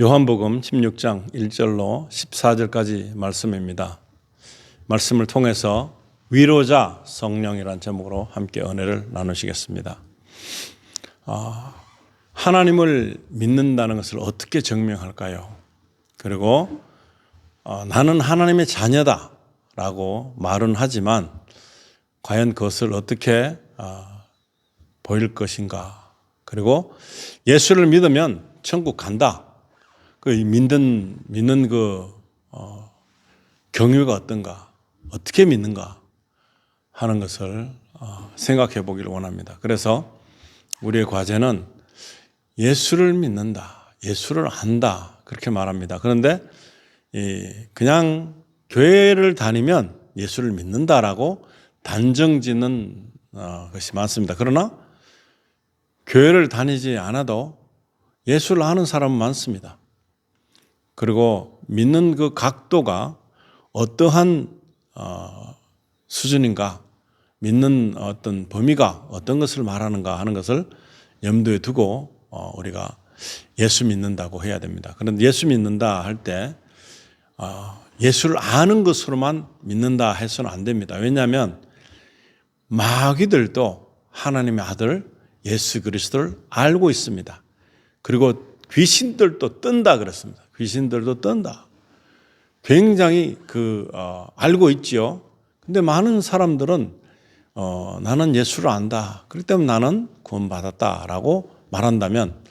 요한복음 16장 1절로 14절까지 말씀입니다. 말씀을 통해서 위로자 성령이라는 제목으로 함께 은혜를 나누시겠습니다. 하나님을 믿는다는 것을 어떻게 증명할까요? 그리고 나는 하나님의 자녀다 라고 말은 하지만 과연 그것을 어떻게 보일 것인가? 그리고 예수를 믿으면 천국 간다. 그 믿는 경유가 어떤가, 어떻게 믿는가 하는 것을 생각해 보기를 원합니다. 그래서 우리의 과제는 예수를 믿는다, 예수를 안다 그렇게 말합니다. 그런데 그냥 교회를 다니면 예수를 믿는다라고 단정짓는 것이 많습니다. 그러나 교회를 다니지 않아도 예수를 아는 사람은 많습니다. 그리고 믿는 그 각도가 어떠한 수준인가, 믿는 어떤 범위가 어떤 것을 말하는가 하는 것을 염두에 두고 우리가 예수 믿는다고 해야 됩니다. 그런데 예수 믿는다 할 때 예수를 아는 것으로만 믿는다 해서는 안 됩니다. 왜냐하면 마귀들도 하나님의 아들 예수 그리스도를 알고 있습니다. 그리고 귀신들도 뜬다 그랬습니다. 귀신들도 뜬다. 굉장히 알고 있지요. 근데 많은 사람들은 나는 예수를 안다. 그렇기 때문에 나는 구원받았다라고 말한다면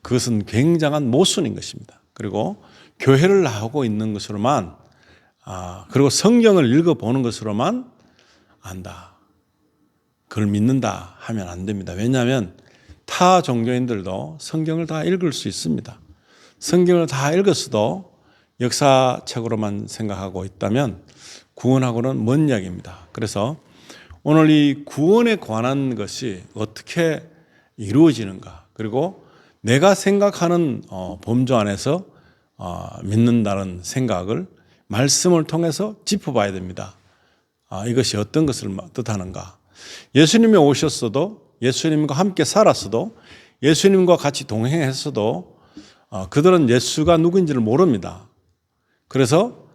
그것은 굉장한 모순인 것입니다. 그리고 교회를 나오고 있는 것으로만 그리고 성경을 읽어보는 것으로만 안다. 그걸 믿는다 하면 안 됩니다. 왜냐하면 타 종교인들도 성경을 다 읽을 수 있습니다. 성경을 다 읽었어도 역사책으로만 생각하고 있다면 구원하고는 먼 이야기입니다. 그래서 오늘 이 구원에 관한 것이 어떻게 이루어지는가, 그리고 내가 생각하는 범주 안에서 믿는다는 생각을 말씀을 통해서 짚어봐야 됩니다. 이것이 어떤 것을 뜻하는가. 예수님이 오셨어도, 예수님과 함께 살았어도, 예수님과 같이 동행했어도 그들은 예수가 누구인지를 모릅니다. 그래서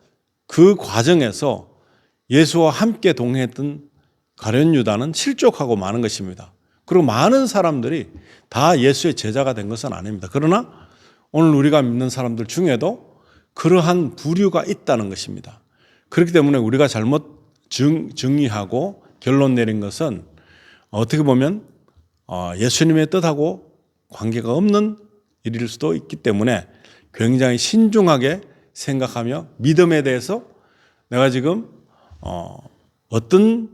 그 과정에서 예수와 함께 동행했던 가룟 유다는 실족하고 마는 것입니다. 그리고 많은 사람들이 다 예수의 제자가 된 것은 아닙니다. 그러나 오늘 우리가 믿는 사람들 중에도 그러한 부류가 있다는 것입니다. 그렇기 때문에 우리가 잘못 정의하고 결론 내린 것은 어떻게 보면 예수님의 뜻하고 관계가 없는 일일 수도 있기 때문에 굉장히 신중하게 생각하며 믿음에 대해서 내가 지금 어떤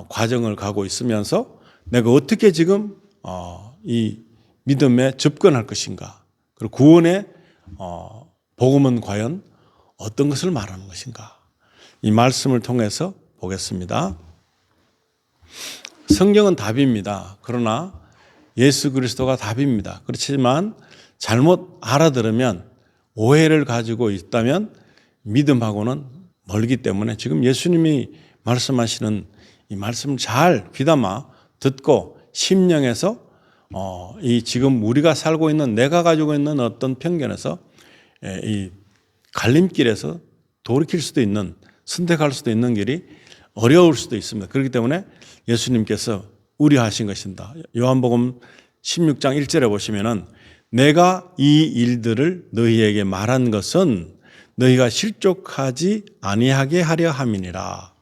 과정을 가고 있으면서 내가 어떻게 지금 이 믿음에 접근할 것인가, 그리고 구원의 복음은 과연 어떤 것을 말하는 것인가, 이 말씀을 통해서 보겠습니다. 성경은 답입니다. 그러나 예수 그리스도가 답입니다. 그렇지만 잘못 알아들으면, 오해를 가지고 있다면 믿음하고는 멀기 때문에 지금 예수님이 말씀하시는 이 말씀을 잘 귀담아 듣고 심령에서 이 지금 우리가 살고 있는, 내가 가지고 있는 어떤 편견에서 이 갈림길에서 돌이킬 수도 있는, 선택할 수도 있는 길이 어려울 수도 있습니다. 그렇기 때문에 예수님께서 우려하신 것입니다. 요한복음 16장 1절에 보시면은 내가 이 일들을 너희에게 말한 것은 너희가 실족하지 아니하게 하려 함이니라.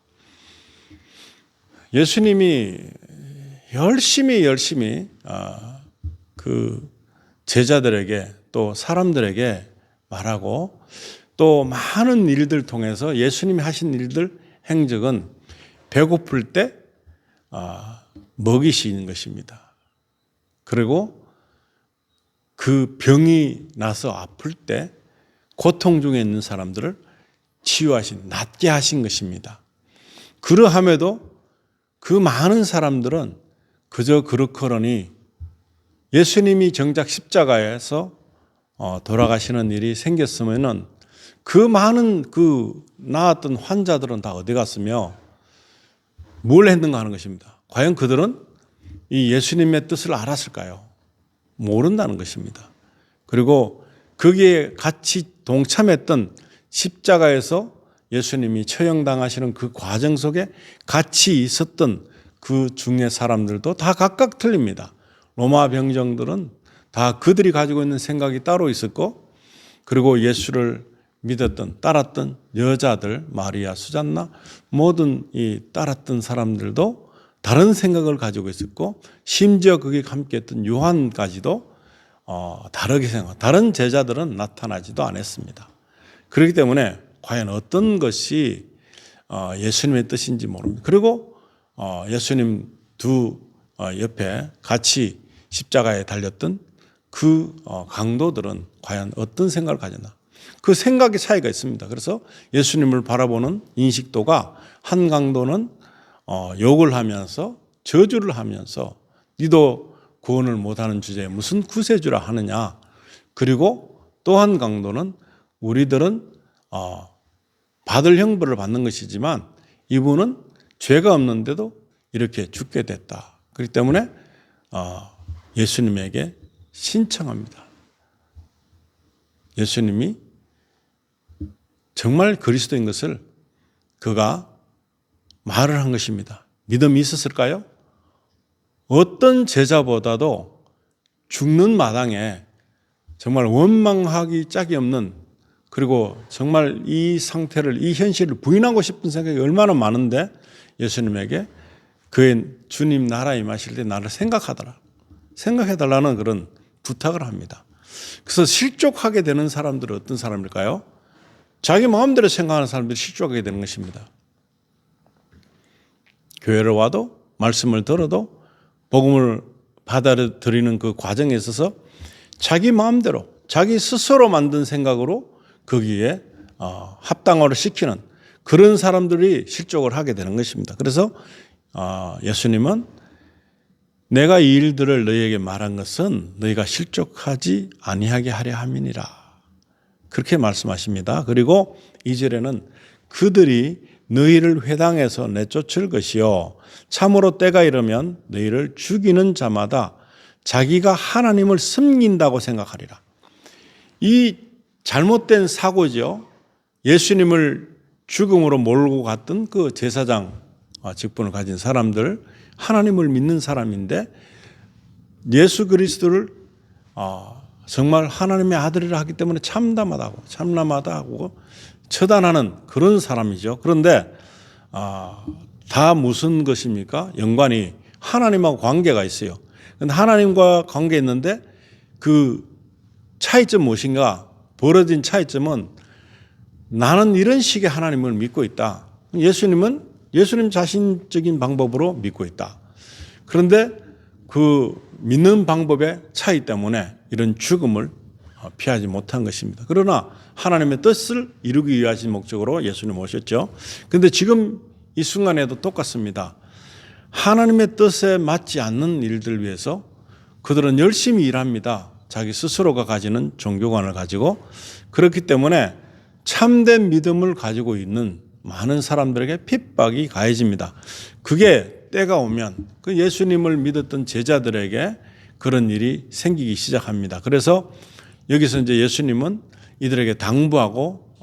예수님이 열심히 그 제자들에게 또 사람들에게 말하고 또 많은 일들 통해서 예수님이 하신 일들, 행적은 배고플 때 먹이시는 것입니다. 그리고 그 병이 나서 아플 때 고통 중에 있는 사람들을 치유하신, 낫게 하신 것입니다. 그러함에도 그 많은 사람들은 그저 그렇거니 예수님이 정작 십자가에서 돌아가시는 일이 생겼으면은 그 많은 나았던 환자들은 다 어디 갔으며 뭘 했는가 하는 것입니다. 과연 그들은 이 예수님의 뜻을 알았을까요? 모른다는 것입니다. 그리고 거기에 같이 동참했던 십자가에서 예수님이 처형당하시는 그 과정 속에 같이 있었던 그 중에 사람들도 다 각각 틀립니다. 로마 병정들은 다 그들이 가지고 있는 생각이 따로 있었고, 그리고 예수를 믿었던, 따랐던 여자들, 마리아, 수잔나, 모든 이 따랐던 사람들도 다른 생각을 가지고 있었고, 심지어 거기에 함께했던 요한까지도 다르게 생각, 다른 제자들은 나타나지도 않았습니다. 그렇기 때문에 과연 어떤 것이 예수님의 뜻인지 모릅니다. 그리고 예수님 두 옆에 같이 십자가에 달렸던 그 강도들은 과연 어떤 생각을 가졌나? 그 생각의 차이가 있습니다. 그래서 예수님을 바라보는 인식도가, 한 강도는 욕을 하면서 저주를 하면서 니도 구원을 못하는 주제에 무슨 구세주라 하느냐. 그리고 또 한 강도는 우리들은 받을 형벌을 받는 것이지만 이분은 죄가 없는데도 이렇게 죽게 됐다. 그렇기 때문에 예수님에게 신청합니다. 예수님이 정말 그리스도인 것을 그가 말을 한 것입니다. 믿음이 있었을까요? 어떤 제자보다도 죽는 마당에 정말 원망하기 짝이 없는, 그리고 정말 이 상태를, 이 현실을 부인하고 싶은 생각이 얼마나 많은데 예수님에게 그의 주님 나라 임하실 때 나를 생각해달라는 그런 부탁을 합니다. 그래서 실족하게 되는 사람들은 어떤 사람일까요? 자기 마음대로 생각하는 사람들이 실족하게 되는 것입니다. 교회를 와도, 말씀을 들어도, 복음을 받아들이는 그 과정에 있어서 자기 마음대로, 자기 스스로 만든 생각으로 거기에 합당화를 시키는 그런 사람들이 실족을 하게 되는 것입니다. 그래서 예수님은 내가 이 일들을 너희에게 말한 것은 너희가 실족하지 아니하게 하려 함이니라, 그렇게 말씀하십니다. 그리고 2절에는 그들이 너희를 회당에서 내쫓을 것이요 참으로 때가 이르면 너희를 죽이는 자마다 자기가 하나님을 섬긴다고 생각하리라. 이 잘못된 사고죠. 예수님을 죽음으로 몰고 갔던 그 제사장 직분을 가진 사람들, 하나님을 믿는 사람인데 예수 그리스도를 정말 하나님의 아들이라 하기 때문에 참남하다고 처단하는 그런 사람이죠. 그런데 다 무슨 것입니까? 연관이 하나님하고 관계가 있어요. 그런데 하나님과 관계 있는데 그 차이점 무엇인가? 벌어진 차이점은 나는 이런 식의 하나님을 믿고 있다. 예수님은 예수님 자신적인 방법으로 믿고 있다. 그런데 그 믿는 방법의 차이 때문에 이런 죽음을 피하지 못한 것입니다. 그러나 하나님의 뜻을 이루기 위하신 목적으로 예수님 오셨죠. 그런데 지금 이 순간에도 똑같습니다. 하나님의 뜻에 맞지 않는 일들 위해서 그들은 열심히 일합니다. 자기 스스로가 가지는 종교관을 가지고. 그렇기 때문에 참된 믿음을 가지고 있는 많은 사람들에게 핍박이 가해집니다. 그게 때가 오면 그 예수님을 믿었던 제자들에게 그런 일이 생기기 시작합니다. 그래서 여기서 이제 예수님은 이들에게 당부하고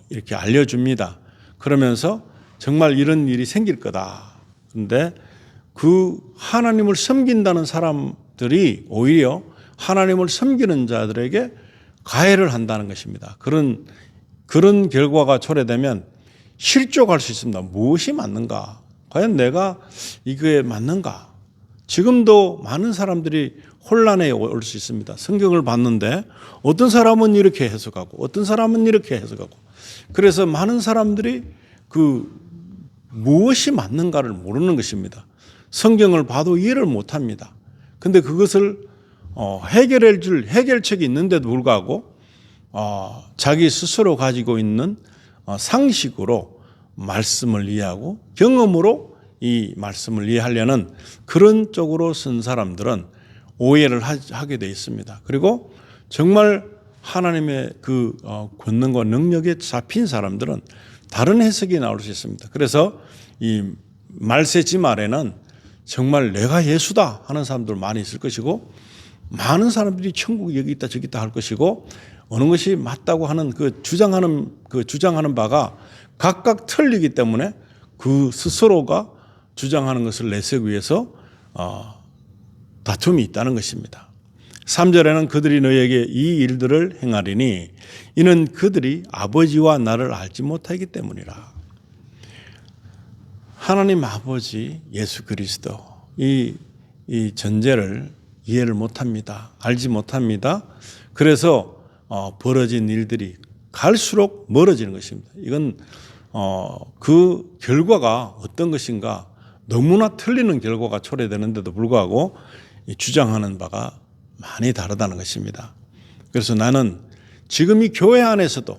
이렇게 알려줍니다. 그러면서 정말 이런 일이 생길 거다. 그런데 그 하나님을 섬긴다는 사람들이 오히려 하나님을 섬기는 자들에게 가해를 한다는 것입니다. 그런 결과가 초래되면 실족할 수 있습니다. 무엇이 맞는가? 과연 내가 이거에 맞는가? 지금도 많은 사람들이 혼란에 올 수 있습니다. 성경을 봤는데 어떤 사람은 이렇게 해석하고 어떤 사람은 이렇게 해석하고, 그래서 많은 사람들이 그 무엇이 맞는가를 모르는 것입니다. 성경을 봐도 이해를 못합니다. 그런데 그것을 해결해 줄 해결책이 있는데도 불구하고 자기 스스로 가지고 있는 상식으로 말씀을 이해하고 경험으로 이 말씀을 이해하려는 그런 쪽으로 쓴 사람들은 오해를 하게 돼 있습니다. 그리고 정말 하나님의 그 권능과 능력에 잡힌 사람들은 다른 해석이 나올 수 있습니다. 그래서 이 말세지 말에는 정말 내가 예수다 하는 사람들 많이 있을 것이고, 많은 사람들이 천국이 여기 있다 저기 있다 할 것이고, 어느 것이 맞다고 하는 주장하는 바가 각각 틀리기 때문에 그 스스로가 주장하는 것을 내세우기 위해서 다툼이 있다는 것입니다. 3절에는 그들이 너희에게 이 일들을 행하리니 이는 그들이 아버지와 나를 알지 못하기 때문이라. 하나님 아버지 예수 그리스도 이 전제를 이해를 못합니다. 알지 못합니다. 그래서 벌어진 일들이 갈수록 멀어지는 것입니다. 이건 그 결과가 어떤 것인가 너무나 틀리는 결과가 초래되는데도 불구하고 주장하는 바가 많이 다르다는 것입니다. 그래서 나는 지금 이 교회 안에서도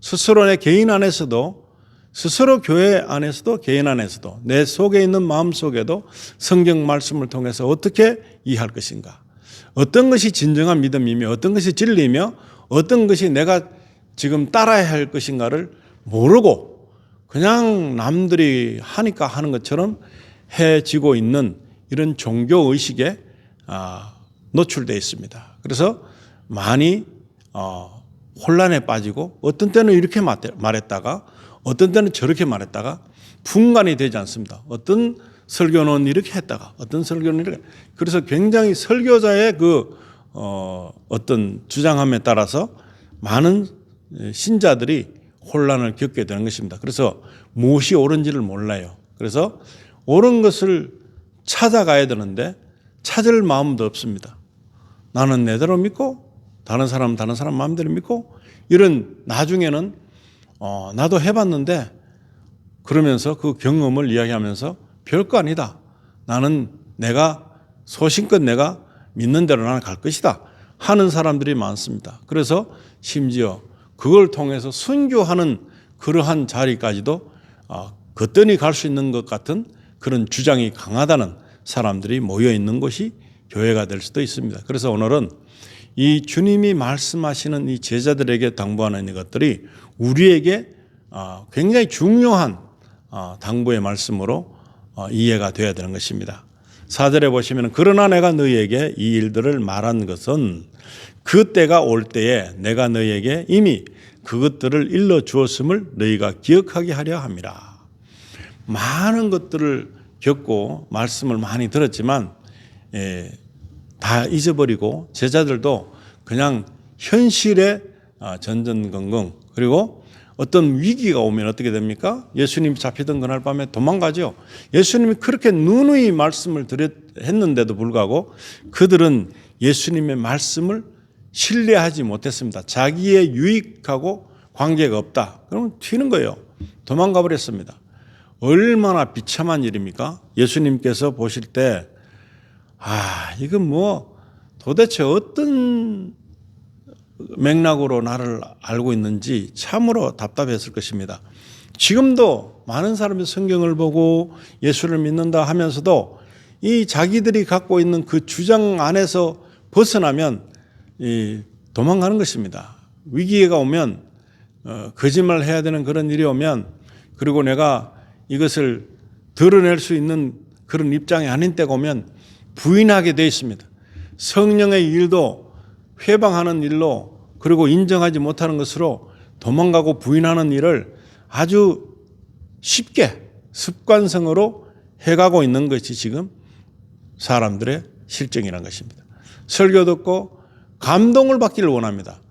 스스로 내 개인 안에서도 스스로 교회 안에서도 개인 안에서도 내 속에 있는 마음 속에도 성경 말씀을 통해서 어떻게 이해할 것인가, 어떤 것이 진정한 믿음이며 어떤 것이 진리이며 어떤 것이 내가 지금 따라야 할 것인가를 모르고 그냥 남들이 하니까 하는 것처럼 해지고 있는 이런 종교의식에 노출되어 있습니다. 그래서 많이 혼란에 빠지고 어떤 때는 이렇게 말했다가 어떤 때는 저렇게 말했다가 분간이 되지 않습니다. 어떤 설교는 이렇게 했다가 어떤 설교는 이렇게. 그래서 굉장히 설교자의 어떤 주장함에 따라서 많은 신자들이 혼란을 겪게 되는 것입니다. 그래서 무엇이 옳은지를 몰라요. 그래서 옳은 것을 찾아가야 되는데 찾을 마음도 없습니다. 나는 내대로 믿고 다른 사람은 다른 사람 마음대로 믿고 이런 나중에는 나도 해봤는데 그러면서 그 경험을 이야기하면서 별거 아니다. 나는 내가 소신껏 내가 믿는 대로 나는 갈 것이다 하는 사람들이 많습니다. 그래서 심지어 그걸 통해서 순교하는 그러한 자리까지도 거뜬히 갈 수 있는 것 같은 그런 주장이 강하다는 사람들이 모여 있는 곳이 교회가 될 수도 있습니다. 그래서 오늘은 이 주님이 말씀하시는 이 제자들에게 당부하는 것들이 우리에게 굉장히 중요한 당부의 말씀으로 이해가 되어야 되는 것입니다. 4절에 보시면 그러나 내가 너희에게 이 일들을 말한 것은 그 때가 올 때에 내가 너희에게 이미 그것들을 일러 주었음을 너희가 기억하게 하려 함이라. 많은 것들을 겪고 말씀을 많이 들었지만 다 잊어버리고 제자들도 그냥 현실에 전전긍긍 그리고 어떤 위기가 오면 어떻게 됩니까? 예수님이 잡히던 그날 밤에 도망가죠. 예수님이 그렇게 누누이 말씀을 했는데도 불구하고 그들은 예수님의 말씀을 신뢰하지 못했습니다. 자기의 유익하고 관계가 없다. 그러면 튀는 거예요. 도망가 버렸습니다. 얼마나 비참한 일입니까? 예수님께서 보실 때 이건 뭐 도대체 어떤 맥락으로 나를 알고 있는지 참으로 답답했을 것입니다. 지금도 많은 사람이 성경을 보고 예수를 믿는다 하면서도 이 자기들이 갖고 있는 그 주장 안에서 벗어나면 도망가는 것입니다. 위기가 오면 거짓말을 해야 되는 그런 일이 오면 그리고 내가 이것을 드러낼 수 있는 그런 입장이 아닌 때가 오면 부인하게 되어 있습니다. 성령의 일도 회방하는 일로 그리고 인정하지 못하는 것으로 도망가고 부인하는 일을 아주 쉽게 습관성으로 해가고 있는 것이 지금 사람들의 실정이라는 것입니다. 설교 듣고 감동을 받기를 원합니다.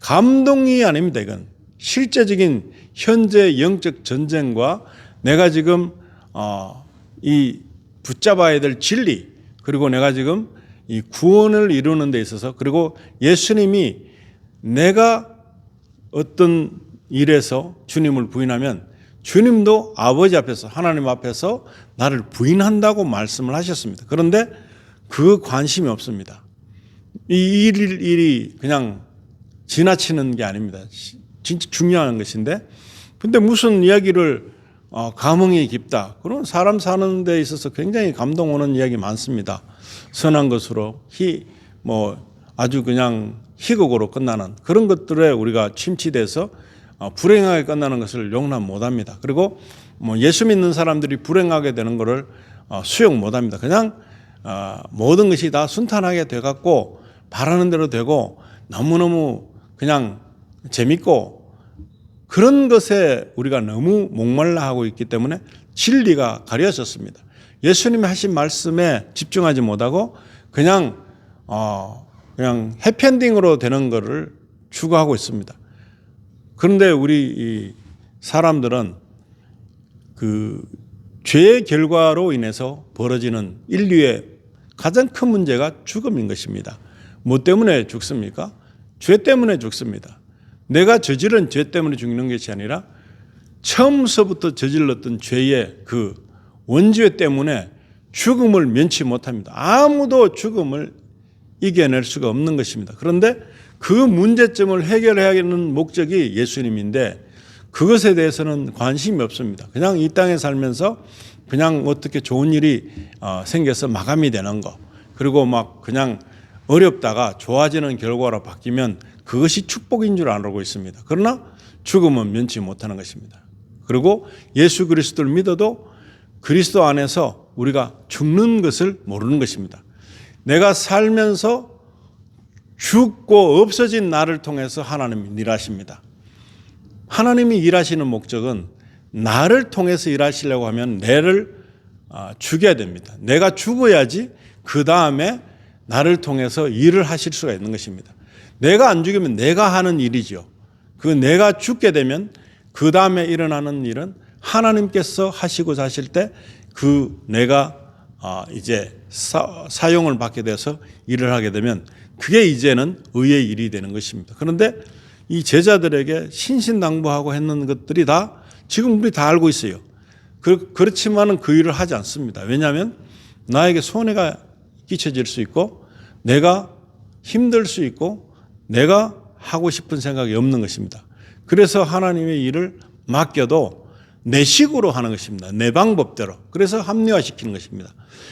감동이 아닙니다. 이건 실제적인 현재 영적 전쟁과 내가 지금 이 붙잡아야 될 진리 그리고 내가 지금 이 구원을 이루는 데 있어서 그리고 예수님이 내가 어떤 일에서 주님을 부인하면 주님도 아버지 앞에서 하나님 앞에서 나를 부인한다고 말씀을 하셨습니다. 그런데 그 관심이 없습니다. 이 일이 그냥 지나치는 게 아닙니다. 진짜 중요한 것인데 근데 무슨 이야기를 감흥이 깊다. 그런 사람 사는 데 있어서 굉장히 감동 오는 이야기 많습니다. 선한 것으로 아주 그냥 희극으로 끝나는 그런 것들에 우리가 침체돼서 불행하게 끝나는 것을 용납 못합니다. 그리고 예수 믿는 사람들이 불행하게 되는 것을 수용 못합니다. 그냥 모든 것이 다 순탄하게 돼갖고 바라는 대로 되고 너무너무 그냥 재밌고 그런 것에 우리가 너무 목말라 하고 있기 때문에 진리가 가려졌습니다. 예수님이 하신 말씀에 집중하지 못하고 그냥 해피엔딩으로 되는 것을 추구하고 있습니다. 그런데 우리 이 사람들은 그 죄의 결과로 인해서 벌어지는 인류의 가장 큰 문제가 죽음인 것입니다. 뭐 때문에 죽습니까? 죄 때문에 죽습니다. 내가 저지른 죄 때문에 죽는 것이 아니라 처음서부터 저질렀던 죄의 그 원죄 때문에 죽음을 면치 못합니다. 아무도 죽음을 이겨낼 수가 없는 것입니다. 그런데 그 문제점을 해결해야 하는 목적이 예수님인데 그것에 대해서는 관심이 없습니다. 그냥 이 땅에 살면서 그냥 어떻게 좋은 일이 생겨서 마감이 되는 거, 그리고 막 그냥 어렵다가 좋아지는 결과로 바뀌면 그것이 축복인 줄 알고 있습니다. 그러나 죽음은 면치 못하는 것입니다. 그리고 예수 그리스도를 믿어도 그리스도 안에서 우리가 죽는 것을 모르는 것입니다. 내가 살면서 죽고 없어진 나를 통해서 하나님이 일하십니다. 하나님이 일하시는 목적은 나를 통해서 일하시려고 하면 내를 죽여야 됩니다. 내가 죽어야지 그 다음에 나를 통해서 일을 하실 수가 있는 것입니다. 내가 안 죽으면 내가 하는 일이죠. 그 내가 죽게 되면 그 다음에 일어나는 일은 하나님께서 하시고자 하실 때 그 내가 이제 사용을 받게 돼서 일을 하게 되면 그게 이제는 의의 일이 되는 것입니다. 그런데 이 제자들에게 신신당부하고 했는 것들이 다 지금 우리 다 알고 있어요. 그렇지만은 그 일을 하지 않습니다. 왜냐하면 나에게 손해가 끼쳐질 수 있고 내가 힘들 수 있고 내가 하고 싶은 생각이 없는 것입니다. 그래서 하나님의 일을 맡겨도 내 식으로 하는 것입니다. 내 방법대로. 그래서 합리화시키는 것입니다.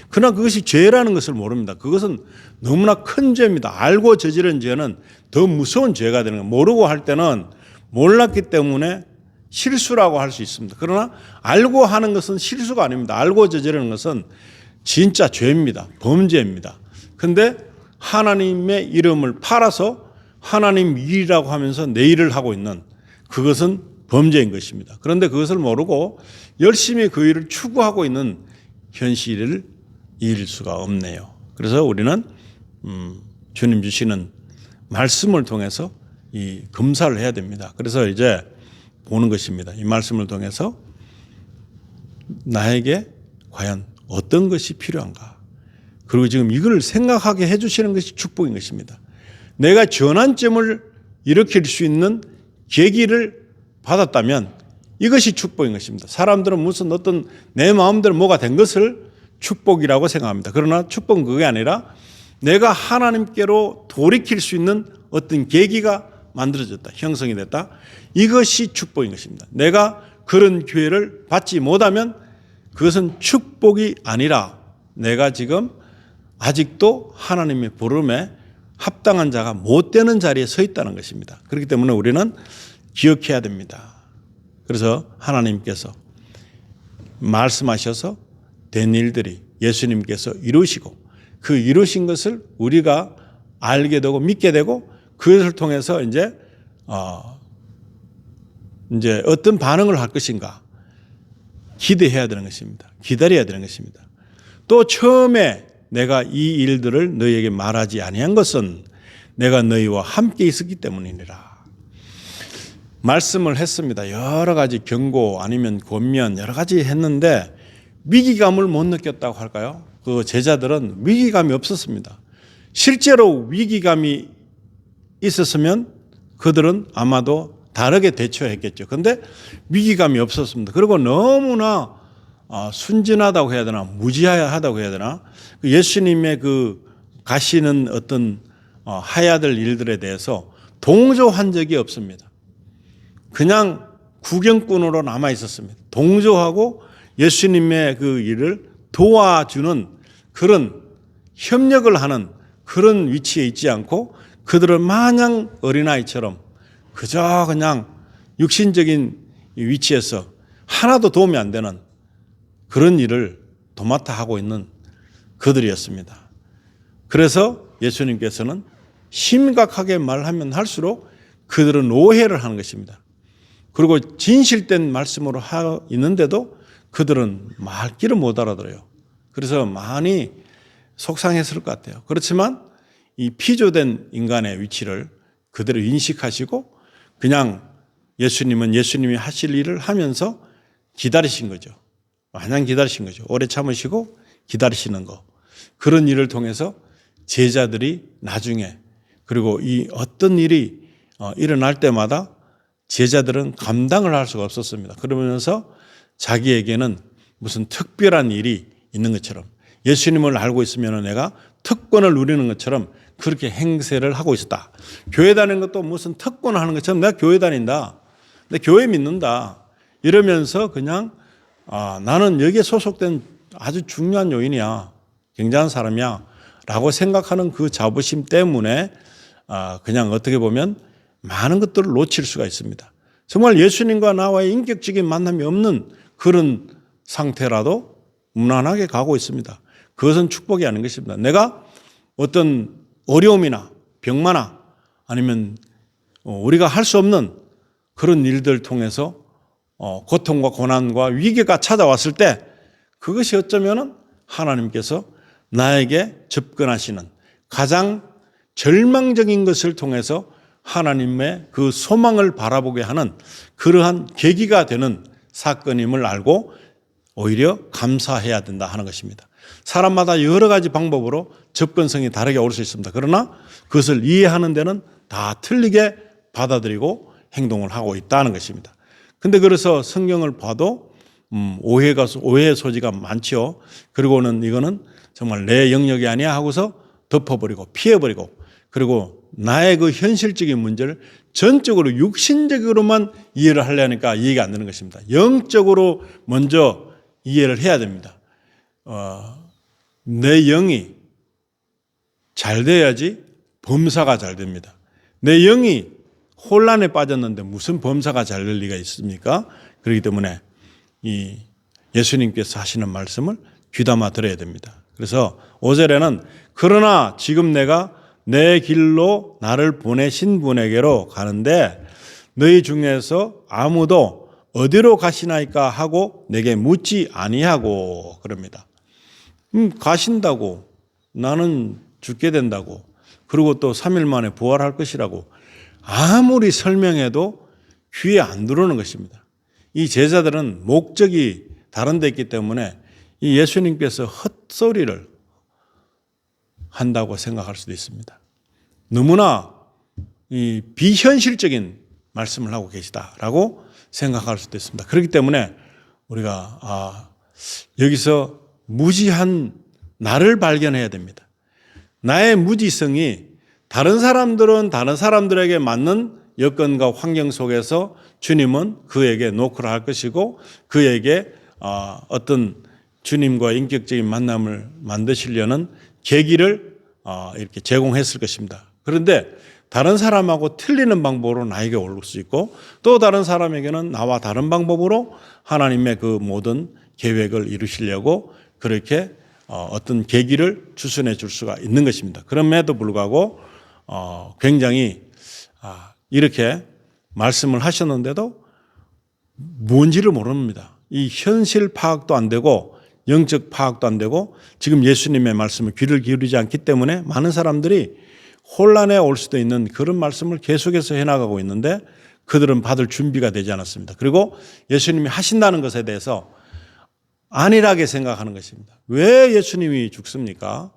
그러나 그것이 죄라는 것을 모릅니다. 그것은 너무나 큰 죄입니다. 알고 저지른 죄는 더 무서운 죄가 되는 거예요. 모르고 할 때는 몰랐기 때문에 실수라고 할 수 있습니다. 그러나 알고 하는 것은 실수가 아닙니다. 알고 저지르는 것은 진짜 죄입니다. 범죄입니다. 그런데 하나님의 이름을 팔아서 하나님 일이라고 하면서 내 일을 하고 있는 그것은 범죄인 것입니다. 그런데 그것을 모르고 열심히 그 일을 추구하고 있는 현실을 이길 수가 없네요. 그래서 우리는 주님 주시는 말씀을 통해서 이 검사를 해야 됩니다. 그래서 이제 보는 것입니다. 이 말씀을 통해서 나에게 과연 어떤 것이 필요한가. 그리고 지금 이걸 생각하게 해주시는 것이 축복인 것입니다. 내가 전환점을 일으킬 수 있는 계기를 받았다면 이것이 축복인 것입니다. 사람들은 무슨 어떤 내 마음대로 뭐가 된 것을 축복이라고 생각합니다. 그러나 축복은 그게 아니라 내가 하나님께로 돌이킬 수 있는 어떤 계기가 만들어졌다. 형성이 됐다. 이것이 축복인 것입니다. 내가 그런 기회를 받지 못하면 그것은 축복이 아니라 내가 지금 아직도 하나님의 부름에 합당한 자가 못 되는 자리에 서 있다는 것입니다. 그렇기 때문에 우리는 기억해야 됩니다. 그래서 하나님께서 말씀하셔서 된 일들이 예수님께서 이루시고 그 이루신 것을 우리가 알게 되고 믿게 되고 그것을 통해서 이제 어떤 반응을 할 것인가 기대해야 되는 것입니다. 기다려야 되는 것입니다. 또 처음에 내가 이 일들을 너희에게 말하지 아니한 것은 내가 너희와 함께 있었기 때문이니라. 말씀을 했습니다. 여러 가지 경고 아니면 권면 여러 가지 했는데 위기감을 못 느꼈다고 할까요? 그 제자들은 위기감이 없었습니다. 실제로 위기감이 있었으면 그들은 아마도 다르게 대처했겠죠. 그런데 위기감이 없었습니다. 그리고 너무나 순진하다고 해야 되나 무지하다고 해야 되나 예수님의 그 가시는 어떤 해야 될 일들에 대해서 동조한 적이 없습니다. 그냥 구경꾼으로 남아 있었습니다. 동조하고 예수님의 그 일을 도와주는 그런 협력을 하는 그런 위치에 있지 않고 그들은 마냥 어린아이처럼 그저 그냥 육신적인 위치에서 하나도 도움이 안 되는 그런 일을 도맡아 하고 있는 그들이었습니다. 그래서 예수님께서는 심각하게 말하면 할수록 그들은 오해를 하는 것입니다. 그리고 진실된 말씀으로 하고 있는데도 그들은 말귀를 못 알아들어요. 그래서 많이 속상했을 것 같아요. 그렇지만 이 피조된 인간의 위치를 그대로 인식하시고 그냥 예수님은 예수님이 하실 일을 하면서 기다리신 거죠. 마냥 기다리신 거죠. 오래 참으시고 기다리시는 거. 그런 일을 통해서 제자들이 나중에 그리고 이 어떤 일이 일어날 때마다 제자들은 감당을 할 수가 없었습니다. 그러면서 자기에게는 무슨 특별한 일이 있는 것처럼 예수님을 알고 있으면 내가 특권을 누리는 것처럼 그렇게 행세를 하고 있었다. 교회 다니는 것도 무슨 특권을 하는 것처럼 내가 교회 다닌다. 내 교회 믿는다. 이러면서 그냥 나는 여기에 소속된 아주 중요한 요인이야. 굉장한 사람이야. 라고 생각하는 그 자부심 때문에 그냥 어떻게 보면 많은 것들을 놓칠 수가 있습니다. 정말 예수님과 나와의 인격적인 만남이 없는 그런 상태라도 무난하게 가고 있습니다. 그것은 축복이 아닌 것입니다. 내가 어떤 어려움이나 병마나 아니면 우리가 할 수 없는 그런 일들 통해서 고통과 고난과 위기가 찾아왔을 때 그것이 어쩌면 하나님께서 나에게 접근하시는 가장 절망적인 것을 통해서 하나님의 그 소망을 바라보게 하는 그러한 계기가 되는 사건임을 알고 오히려 감사해야 된다 하는 것입니다. 사람마다 여러 가지 방법으로 접근성이 다르게 올 수 있습니다. 그러나 그것을 이해하는 데는 다 틀리게 받아들이고 행동을 하고 있다는 것입니다. 근데 그래서 성경을 봐도 오해의 소지가 많죠. 그리고는 이거는 정말 내 영역이 아니야 하고서 덮어버리고 피해버리고 그리고 나의 그 현실적인 문제를 전적으로 육신적으로만 이해를 하려니까 이해가 안 되는 것입니다. 영적으로 먼저 이해를 해야 됩니다. 내 영이 잘 돼야지 범사가 잘 됩니다. 내 영이 혼란에 빠졌는데 무슨 범사가 잘 될 리가 있습니까? 그렇기 때문에 이 예수님께서 하시는 말씀을 귀담아 들어야 됩니다. 그래서 5절에는 그러나 지금 내가 내 길로 나를 보내신 분에게로 가는데 너희 중에서 아무도 어디로 가시나이까 하고 내게 묻지 아니하고 그럽니다. 가신다고 나는 죽게 된다고 그리고 또 3일 만에 부활할 것이라고 아무리 설명해도 귀에 안 들어오는 것입니다. 이 제자들은 목적이 다른 데 있기 때문에 이 예수님께서 헛소리를 한다고 생각할 수도 있습니다. 너무나 이 비현실적인 말씀을 하고 계시다라고 생각할 수도 있습니다. 그렇기 때문에 우리가 여기서 무지한 나를 발견해야 됩니다. 나의 무지성이 다른 사람들은 다른 사람들에게 맞는 여건과 환경 속에서 주님은 그에게 노크를 할 것이고 그에게 어떤 주님과 인격적인 만남을 만드시려는 계기를 이렇게 제공했을 것입니다. 그런데 다른 사람하고 틀리는 방법으로 나에게 올 수 있고 또 다른 사람에게는 나와 다른 방법으로 하나님의 그 모든 계획을 이루시려고 그렇게 어떤 계기를 주선해 줄 수가 있는 것입니다. 그럼에도 불구하고 굉장히 이렇게 말씀을 하셨는데도 뭔지를 모릅니다. 이 현실 파악도 안 되고 영적 파악도 안 되고 지금 예수님의 말씀을 귀를 기울이지 않기 때문에 많은 사람들이 혼란에 올 수도 있는 그런 말씀을 계속해서 해나가고 있는데 그들은 받을 준비가 되지 않았습니다. 그리고 예수님이 하신다는 것에 대해서 안일하게 생각하는 것입니다. 왜 예수님이 죽습니까?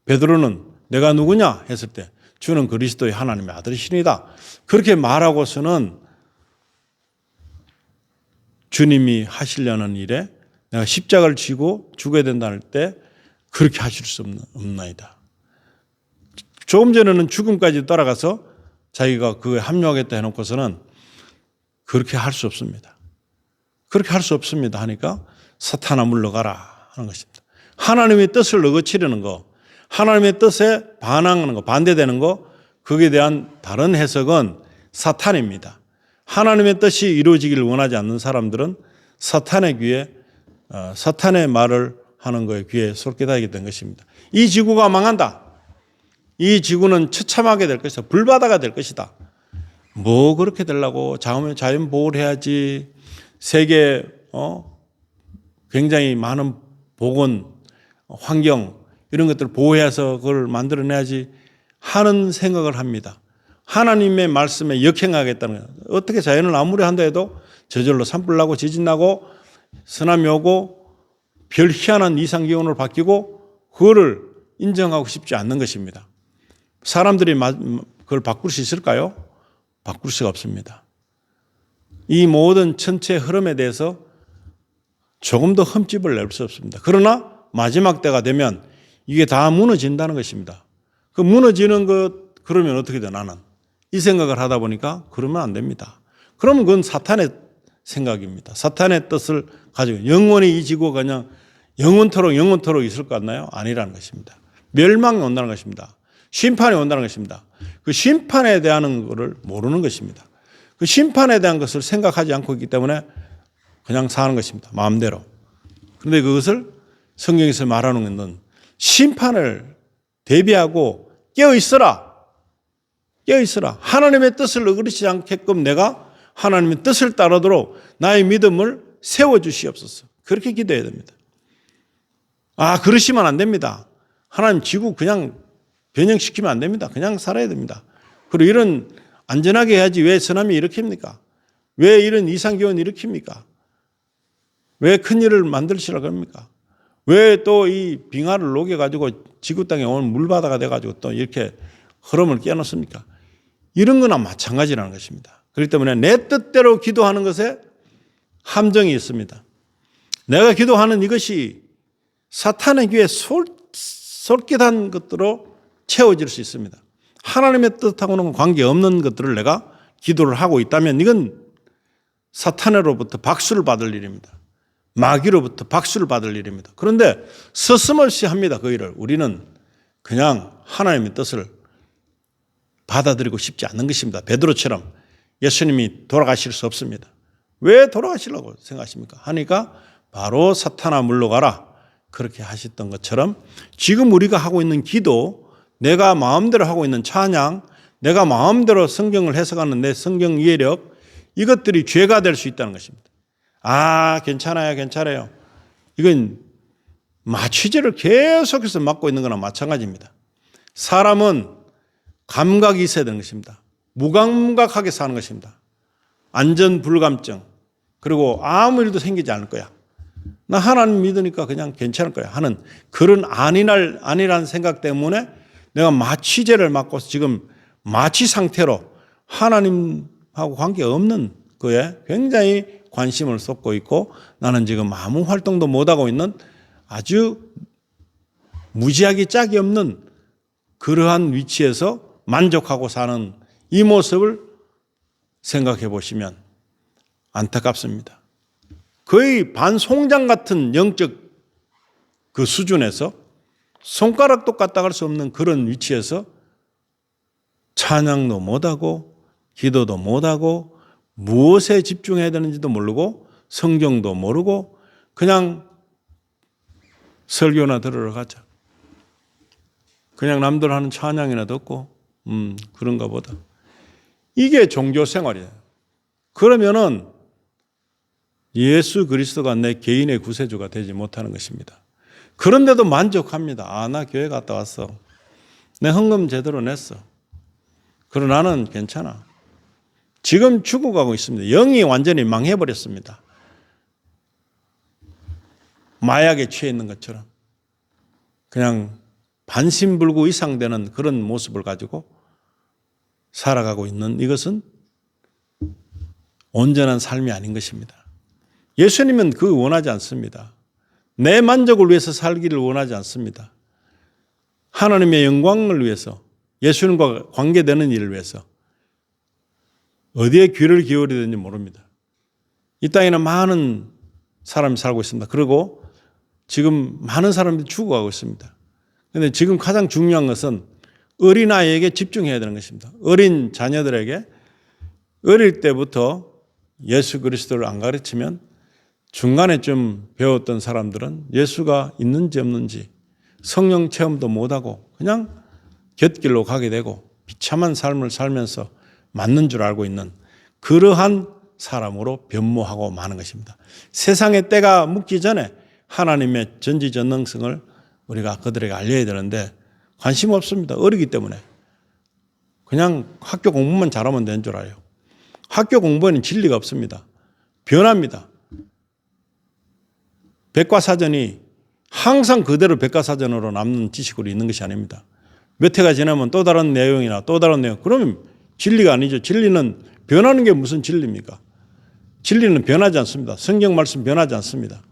베드로는 내가 누구냐 했을 때 주는 그리스도의 하나님의 아들이시니다. 그렇게 말하고서는 주님이 하시려는 일에 내가 십자가를 지고 죽어야 된다는 때 그렇게 하실 수 없나이다. 조금 전에는 죽음까지 따라가서 자기가 그에 합류하겠다 해놓고서는 그렇게 할 수 없습니다. 그렇게 할 수 없습니다 하니까 사탄아 물러가라 하는 것입니다. 하나님의 뜻을 어거치려는 거, 하나님의 뜻에 반항하는 거, 반대되는 거, 거기에 대한 다른 해석은 사탄입니다. 하나님의 뜻이 이루어지기를 원하지 않는 사람들은 사탄의 귀에 사탄의 말을 하는 거에 귀에 솔깃하게 된 것입니다. 이 지구가 망한다. 이 지구는 처참하게 될 것이다. 불바다가 될 것이다. 뭐 그렇게 되려고 자연 보호를 해야지 세계 굉장히 많은 보건 환경 이런 것들을 보호해서 그걸 만들어내야지 하는 생각을 합니다. 하나님의 말씀에 역행하겠다는 거예요. 어떻게 자연을 아무리 한다 해도 저절로 산불 나고 지진 나고 쓰나미 오고 별 희한한 이상기온으로 바뀌고 그거를 인정하고 싶지 않는 것입니다. 사람들이 그걸 바꿀 수 있을까요? 바꿀 수가 없습니다. 이 모든 전체 흐름에 대해서 조금 더 흠집을 낼 수 없습니다. 그러나 마지막 때가 되면 이게 다 무너진다는 것입니다. 그 무너지는 것 그러면 어떻게 돼 나는? 이 생각을 하다 보니까 그러면 안 됩니다. 그러면 그건 사탄의 생각입니다. 사탄의 뜻을 가지고 영원히 이 지구가 그냥 영원토록 있을 것 같나요? 아니라는 것입니다. 멸망이 온다는 것입니다. 심판이 온다는 것입니다. 그 심판에 대한 것을 모르는 것입니다. 그 심판에 대한 것을 생각하지 않고 있기 때문에 그냥 사는 것입니다. 마음대로. 그런데 그것을 성경에서 말하는 것은 심판을 대비하고 깨어있어라. 깨어있어라. 하나님의 뜻을 어그리지 않게끔 내가 하나님의 뜻을 따르도록 나의 믿음을 세워주시옵소서. 그렇게 기도해야 됩니다. 그러시면 안 됩니다. 하나님 지구 그냥 변형시키면 안 됩니다. 그냥 살아야 됩니다. 그리고 이런 안전하게 해야지 왜 쓰나미 일으킵니까? 왜 이런 이상기온 일으킵니까? 왜 큰일을 만들시라고 합니까? 왜 또 이 빙하를 녹여가지고 지구 땅에 온 물바다가 돼가지고 또 이렇게 흐름을 깨놓습니까? 이런 거나 마찬가지라는 것입니다. 그렇기 때문에 내 뜻대로 기도하는 것에 함정이 있습니다. 내가 기도하는 이것이 사탄의 귀에 솔깃한 것들로 채워질 수 있습니다. 하나님의 뜻하고는 관계없는 것들을 내가 기도를 하고 있다면 이건 사탄으로부터 박수를 받을 일입니다. 마귀로부터 박수를 받을 일입니다. 그런데 서슴없이 합니다. 그 일을. 우리는 그냥 하나님의 뜻을 받아들이고 싶지 않는 것입니다. 베드로처럼 예수님이 돌아가실 수 없습니다. 왜 돌아가시려고 생각하십니까? 하니까 바로 사탄아 물러가라. 그렇게 하셨던 것처럼 지금 우리가 하고 있는 기도, 내가 마음대로 하고 있는 찬양, 내가 마음대로 성경을 해석하는 내 성경 이해력, 이것들이 죄가 될 수 있다는 것입니다. 괜찮아요. 이건 마취제를 계속해서 맞고 있는 거나 마찬가지입니다. 사람은 감각이 있어야 되는 것입니다. 무감각하게 사는 것입니다. 안전불감증, 그리고 아무 일도 생기지 않을 거야. 나 하나님 믿으니까 그냥 괜찮을 거야 하는 그런 아니란 생각 때문에 내가 마취제를 맞고 지금 마취 상태로 하나님하고 관계없는 거에 굉장히 관심을 쏟고 있고 나는 지금 아무 활동도 못하고 있는 아주 무지하게 짝이 없는 그러한 위치에서 만족하고 사는 이 모습을 생각해 보시면 안타깝습니다. 거의 반송장 같은 영적 그 수준에서 손가락도 까딱할 수 없는 그런 위치에서 찬양도 못하고 기도도 못하고 무엇에 집중해야 되는지도 모르고 성경도 모르고 그냥 설교나 들으러 가자. 그냥 남들 하는 찬양이나 듣고 그런가 보다. 이게 종교 생활이에요. 그러면은 예수 그리스도가 내 개인의 구세주가 되지 못하는 것입니다. 그런데도 만족합니다. 나 교회 갔다 왔어. 내 헌금 제대로 냈어. 그러나 나는 괜찮아. 지금 죽어가고 있습니다. 영이 완전히 망해버렸습니다. 마약에 취해 있는 것처럼 그냥 반신불구 이상되는 그런 모습을 가지고 살아가고 있는 이것은 온전한 삶이 아닌 것입니다. 예수님은 그거 원하지 않습니다. 내 만족을 위해서 살기를 원하지 않습니다. 하나님의 영광을 위해서 예수님과 관계되는 일을 위해서 어디에 귀를 기울여야 되는지 모릅니다. 이 땅에는 많은 사람이 살고 있습니다. 그리고 지금 많은 사람들이 죽어가고 있습니다. 그런데 지금 가장 중요한 것은 어린아이에게 집중해야 되는 것입니다. 어린 자녀들에게 어릴 때부터 예수 그리스도를 안 가르치면 중간에 좀 배웠던 사람들은 예수가 있는지 없는지 성령 체험도 못하고 그냥 곁길로 가게 되고 비참한 삶을 살면서 맞는 줄 알고 있는 그러한 사람으로 변모하고 마는 것입니다. 세상의 때가 묻기 전에 하나님의 전지전능성을 우리가 그들에게 알려야 되는데 관심 없습니다. 어리기 때문에. 그냥 학교 공부만 잘하면 되는 줄 알아요. 학교 공부에는 진리가 없습니다. 변합니다. 백과사전이 항상 그대로 백과사전으로 남는 지식으로 있는 것이 아닙니다. 몇 해가 지나면 또 다른 내용이나 또 다른 내용. 그러면 진리가 아니죠. 진리는 변하는 게 무슨 진리입니까? 진리는 변하지 않습니다. 성경 말씀 변하지 않습니다.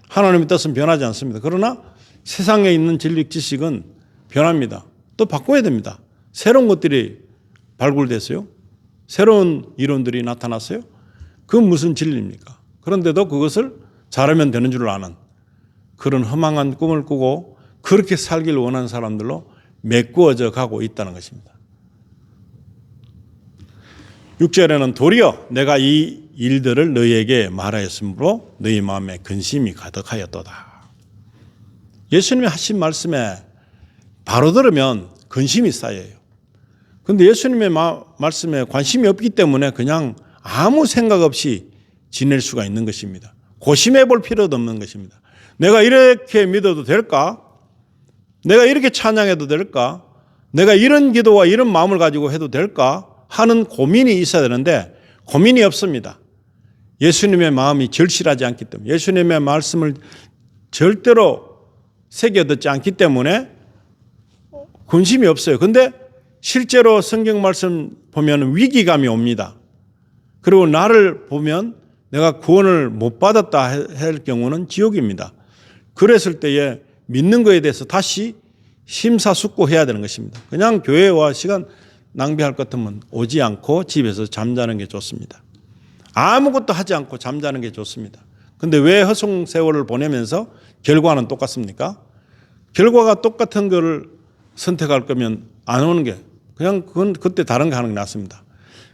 하나님의 뜻은 변하지 않습니다. 그러나 세상에 있는 진리 지식은 변합니다. 또 바꿔야 됩니다. 새로운 것들이 발굴됐어요. 새로운 이론들이 나타났어요. 그건 무슨 진리입니까? 그런데도 그것을 잘하면 되는 줄 아는 그런 허망한 꿈을 꾸고 그렇게 살길 원하는 사람들로 메꾸어져 가고 있다는 것입니다. 6절에는 도리어 내가 이 일들을 너희에게 말하였으므로 너희 마음에 근심이 가득하였도다. 예수님이 하신 말씀에 바로 들으면 근심이 쌓여요. 그런데 예수님의 말씀에 관심이 없기 때문에 그냥 아무 생각 없이 지낼 수가 있는 것입니다. 고심해 볼 필요도 없는 것입니다. 내가 이렇게 믿어도 될까? 내가 이렇게 찬양해도 될까? 내가 이런 기도와 이런 마음을 가지고 해도 될까? 하는 고민이 있어야 되는데 고민이 없습니다. 예수님의 마음이 절실하지 않기 때문에 예수님의 말씀을 절대로 새겨 듣지 않기 때문에 근심이 없어요. 근데 실제로 성경 말씀 보면 위기감이 옵니다. 그리고 나를 보면 내가 구원을 못 받았다 할 경우는 지옥입니다. 그랬을 때에 믿는 것에 대해서 다시 심사숙고해야 되는 것입니다. 그냥 교회와 시간 낭비할 것 같으면 오지 않고 집에서 잠자는 게 좋습니다. 아무것도 하지 않고 잠자는 게 좋습니다. 그런데 왜 허송 세월을 보내면서 결과는 똑같습니까? 결과가 똑같은 거를 선택할 거면 안 오는 게 그냥 그건 그때 다른 거 하는 게 낫습니다.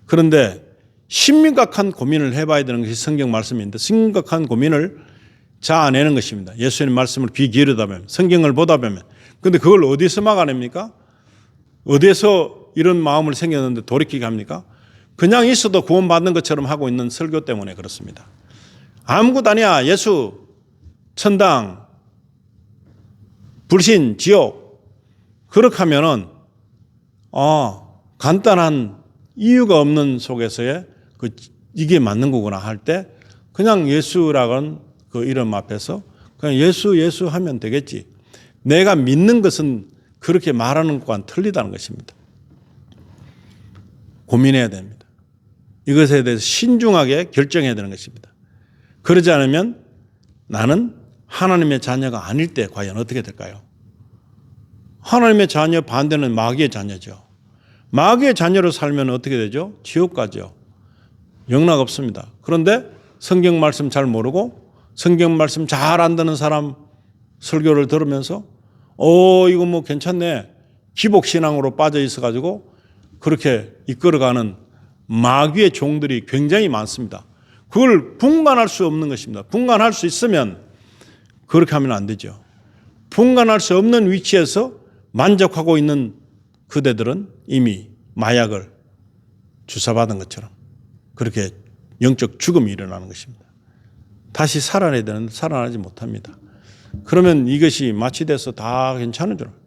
그런데 심각한 고민을 해봐야 되는 것이 성경 말씀인데 심각한 고민을 자아내는 것입니다. 예수님 말씀을 귀 기울이다 보면 성경을 보다 보면 그런데 그걸 어디서 막아냅니까? 어디서 이런 마음을 생겼는데 돌이키게 합니까? 그냥 있어도 구원받는 것처럼 하고 있는 설교 때문에 그렇습니다. 아무것도 아니야. 예수, 천당, 불신, 지옥. 그렇게 하면은 간단한 이유가 없는 속에서의 이게 맞는 거구나 할 때 그냥 예수라는 그 이름 앞에서 그냥 예수 하면 되겠지. 내가 믿는 것은 그렇게 말하는 것과는 틀리다는 것입니다. 고민해야 됩니다. 이것에 대해서 신중하게 결정해야 되는 것입니다. 그러지 않으면 나는 하나님의 자녀가 아닐 때 과연 어떻게 될까요? 하나님의 자녀 반대는 마귀의 자녀죠. 마귀의 자녀로 살면 어떻게 되죠? 지옥 가죠. 영락 없습니다. 그런데 성경 말씀 잘 모르고 성경 말씀 잘 안 듣는 사람 설교를 들으면서 이거 뭐 괜찮네. 기복신앙으로 빠져 있어가지고 그렇게 이끌어가는 마귀의 종들이 굉장히 많습니다. 그걸 분간할 수 없는 것입니다. 분간할 수 있으면 그렇게 하면 안 되죠. 분간할 수 없는 위치에서 만족하고 있는 그대들은 이미 마약을 주사받은 것처럼 그렇게 영적 죽음이 일어나는 것입니다. 다시 살아내야 되는데 살아나지 못합니다. 그러면 이것이 마취돼서 다 괜찮은 줄 알아요.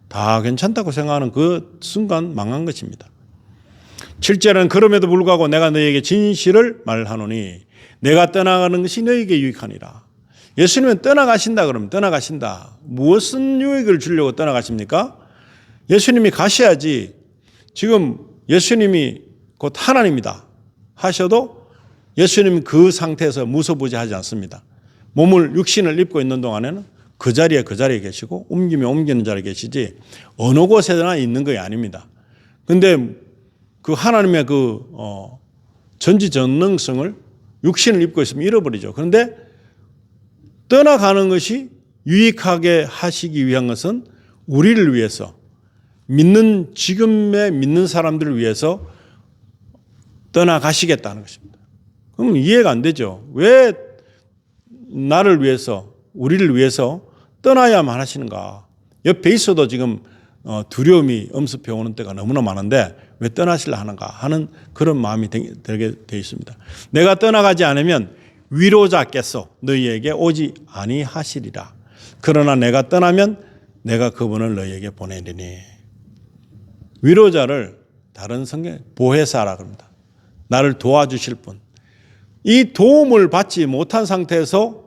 다 괜찮다고 생각하는 그 순간 망한 것입니다. 7절은 그럼에도 불구하고 내가 너희에게 진실을 말하노니 내가 떠나가는 것이 너희에게 유익하니라. 예수님은 떠나가신다 그러면 떠나가신다. 무엇은 유익을 주려고 떠나가십니까? 예수님이 가셔야지. 지금 예수님이 곧 하나님이다 하셔도 예수님은 그 상태에서 무소부지하지 않습니다. 몸을 육신을 입고 있는 동안에는 그 자리에 계시고 옮기면 옮기는 자리에 계시지 어느 곳에나 있는 게 아닙니다. 그런데 그 하나님의 그 전지전능성을 육신을 입고 있으면 잃어버리죠. 그런데 떠나가는 것이 유익하게 하시기 위한 것은 우리를 위해서 지금의 믿는 사람들을 위해서 떠나가시겠다는 것입니다. 그럼 이해가 안 되죠. 왜 나를 위해서 우리를 위해서 떠나야만 하시는가. 옆에 있어도 지금 두려움이 엄습해 오는 때가 너무나 많은데 왜 떠나시려 하는가 하는 그런 마음이 들게 되어 있습니다. 내가 떠나가지 않으면 위로자께서 너희에게 오지 아니하시리라. 그러나 내가 떠나면 내가 그분을 너희에게 보내리니. 위로자를 다른 성경에 보혜사라고 합니다. 나를 도와주실 분. 이 도움을 받지 못한 상태에서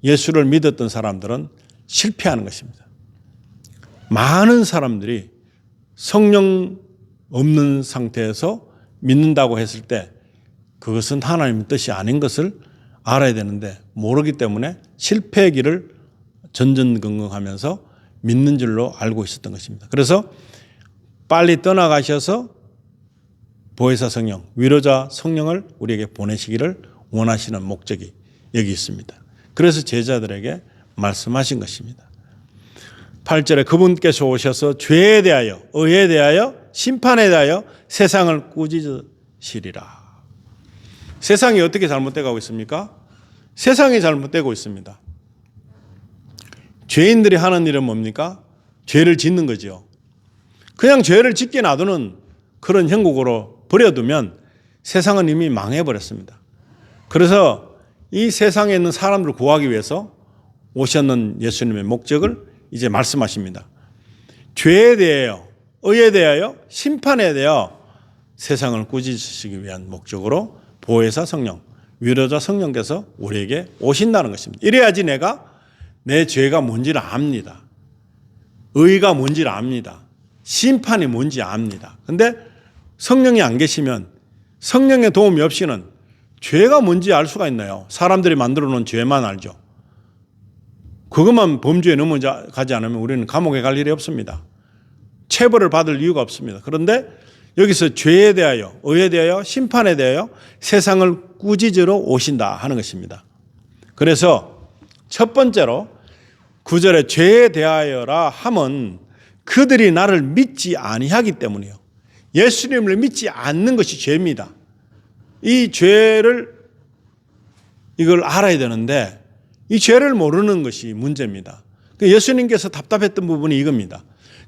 예수를 믿었던 사람들은 실패하는 것입니다. 많은 사람들이 성령 없는 상태에서 믿는다고 했을 때 그것은 하나님의 뜻이 아닌 것을 알아야 되는데 모르기 때문에 실패의 길을 전전긍긍하면서 믿는 줄로 알고 있었던 것입니다. 그래서 빨리 떠나가셔서 보혜사 성령, 위로자 성령을 우리에게 보내시기를 원하시는 목적이 여기 있습니다. 그래서 제자들에게 말씀하신 것입니다. 8절에 그분께서 오셔서 죄에 대하여, 의에 대하여, 심판에 대하여 세상을 꾸짖으시리라. 세상이 어떻게 잘못되고 있습니까? 세상이 잘못되고 있습니다. 죄인들이 하는 일은 뭡니까? 죄를 짓는 거죠. 그냥 죄를 짓게 놔두는 그런 형국으로 버려두면 세상은 이미 망해버렸습니다. 그래서 이 세상에 있는 사람들을 구하기 위해서 오셨는 예수님의 목적을 이제 말씀하십니다. 죄에 대하여, 의에 대하여, 심판에 대하여 세상을 꾸짖으시기 위한 목적으로 보혜사 성령, 위로자 성령께서 우리에게 오신다는 것입니다. 이래야지 내가 내 죄가 뭔지를 압니다. 의가 뭔지를 압니다. 심판이 뭔지 압니다. 그런데 성령이 안 계시면 성령의 도움이 없이는 죄가 뭔지 알 수가 있나요? 사람들이 만들어 놓은 죄만 알죠. 그것만 범죄에 넘어가지 않으면 우리는 감옥에 갈 일이 없습니다. 체벌을 받을 이유가 없습니다. 그런데 여기서 죄에 대하여, 의에 대하여, 심판에 대하여 세상을 꾸짖으러 오신다 하는 것입니다. 그래서 첫 번째로 9절에 죄에 대하여라 함은 그들이 나를 믿지 아니하기 때문이요. 예수님을 믿지 않는 것이 죄입니다. 이 죄를 이걸 알아야 되는데 이 죄를 모르는 것이 문제입니다. 예수님께서 답답했던 부분이 이겁니다.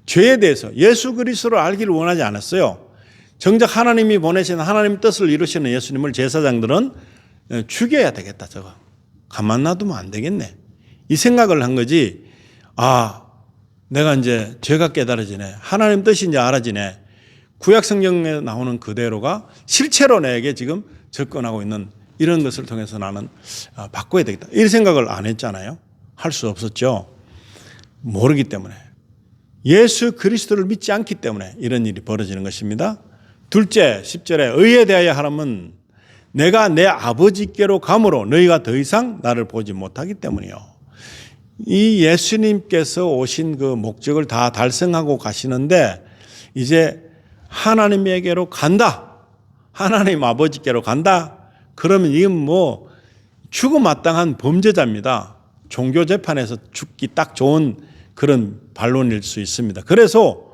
죄에 대해서 예수 그리스도를 알기를 원하지 않았어요. 정작 하나님이 보내신 하나님 뜻을 이루시는 예수님을 제사장들은 죽여야 되겠다. 저거 가만 놔두면 안 되겠네. 이 생각을 한 거지. 아, 내가 이제 죄가 깨달아지네. 하나님 뜻이 이제 알아지네. 구약 성경에 나오는 그대로가 실체로 내게 지금 접근하고 있는 이런 것을 통해서 나는 바꿔야 되겠다. 이 생각을 안 했잖아요. 할 수 없었죠. 모르기 때문에. 예수 그리스도를 믿지 않기 때문에 이런 일이 벌어지는 것입니다. 둘째, 10절에 의에 대하여 하라면 내가 내 아버지께로 가므로 너희가 더 이상 나를 보지 못하기 때문이요. 이 예수님께서 오신 그 목적을 다 달성하고 가시는데 이제 하나님에게로 간다. 하나님 아버지께로 간다. 그러면 이건 뭐 죽음 마땅한 범죄자입니다. 종교 재판에서 죽기 딱 좋은 그런 반론일 수 있습니다. 그래서